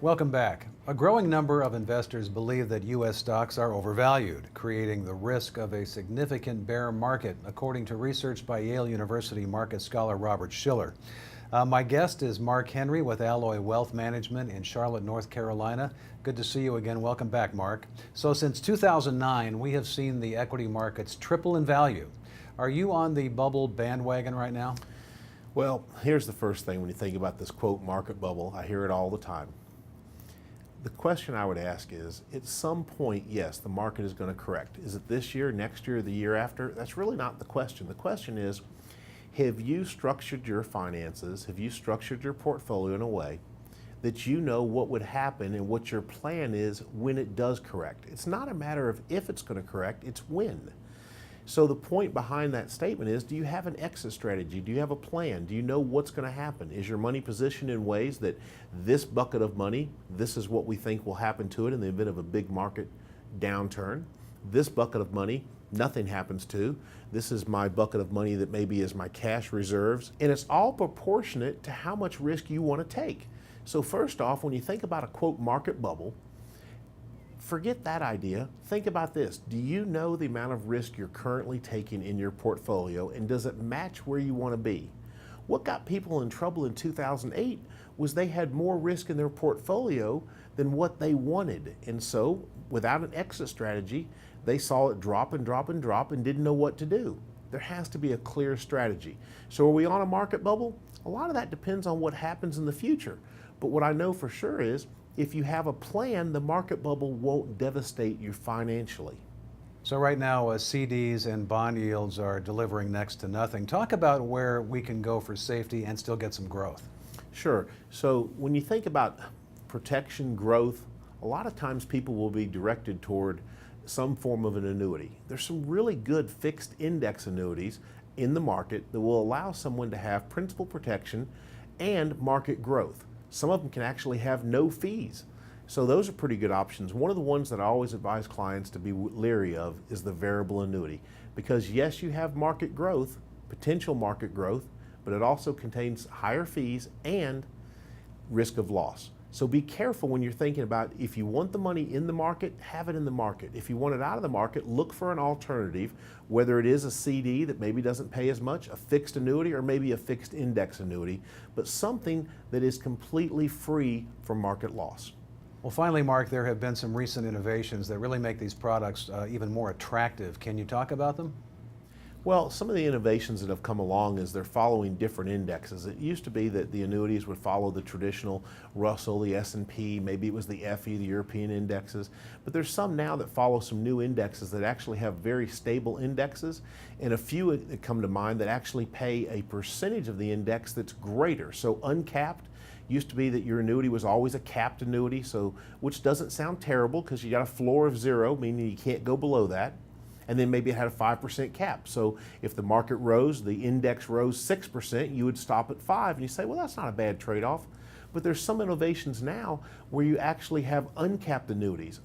Welcome back. A growing number of investors believe that U.S. stocks are overvalued, creating the risk of a significant bear market, according to research by Yale University market scholar Robert Shiller. My guest is Mark Henry with Alloy Wealth Management in Charlotte, North Carolina. Good to see you again. Welcome back, Mark. So since 2009, we have seen the equity markets triple in value. Are you on the bubble bandwagon right now? Well, here's the first thing when you think about this quote market bubble. I hear it all the time. The question I would ask is, at some point, yes, the market is going to correct. Is it this year, next year, the year after? That's really not the question. The question is, have you structured your finances, have you structured your portfolio in a way that you know what would happen and what your plan is when it does correct? It's not a matter of if it's going to correct, it's when. So the point behind that statement is, do you have an exit strategy? Do you have a plan? Do you know what's going to happen? Is your money positioned in ways that this bucket of money, this is what we think will happen to it in the event of a big market downturn? This bucket of money, nothing happens to. This is my bucket of money that maybe is my cash reserves. And it's all proportionate to how much risk you want to take. So first off, when you think about a quote market bubble, forget that idea. Think about this. Do you know the amount of risk you're currently taking in your portfolio, and does it match where you want to be? What got people in trouble in 2008 was they had more risk in their portfolio than what they wanted. And so, without an exit strategy, they saw it drop and drop and drop and didn't know what to do. There has to be a clear strategy. So are we on a market bubble? A lot of that depends on what happens in the future. But what I know for sure is, if you have a plan, the market bubble won't devastate you financially. So right now, CDs and bond yields are delivering next to nothing. Talk about where we can go for safety and still get some growth. Sure. So when you think about protection, growth, a lot of times people will be directed toward some form of an annuity. There's some really good fixed index annuities in the market that will allow someone to have principal protection and market growth. Some of them can actually have no fees. So those are pretty good options. One of the ones that I always advise clients to be leery of is the variable annuity. Because yes, you have market growth, potential market growth, but it also contains higher fees and risk of loss. So be careful when you're thinking about, if you want the money in the market, have it in the market. If you want it out of the market, look for an alternative, whether it is a CD that maybe doesn't pay as much, a fixed annuity, or maybe a fixed index annuity, but something that is completely free from market loss. Well, finally, Mark, there have been some recent innovations that really make these products even more attractive. Can you talk about them? Well, some of the innovations that have come along is they're following different indexes. It used to be that the annuities would follow the traditional Russell, the S&P, maybe it was the FE, the European indexes, but there's some now that follow some new indexes that actually have very stable indexes, and a few that come to mind that actually pay a percentage of the index that's greater. So uncapped used to be that your annuity was always a capped annuity, so which doesn't sound terrible because you got a floor of 0, meaning you can't go below that. And then maybe it had a 5% cap. So if the market rose, the index rose 6%, you would stop at 5, and you say, well, that's not a bad trade-off. But there's some innovations now where you actually have uncapped annuities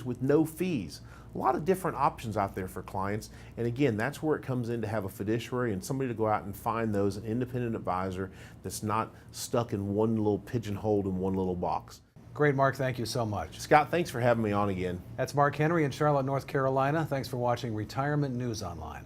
with no fees. A lot of different options out there for clients. And again, that's where it comes in to have a fiduciary and somebody to go out and find those, an independent advisor that's not stuck in one little pigeonhole in one little box. Great, Mark. Thank you so much. Scott, thanks for having me on again. That's Mark Henry in Charlotte, North Carolina. Thanks for watching Retirement News Online.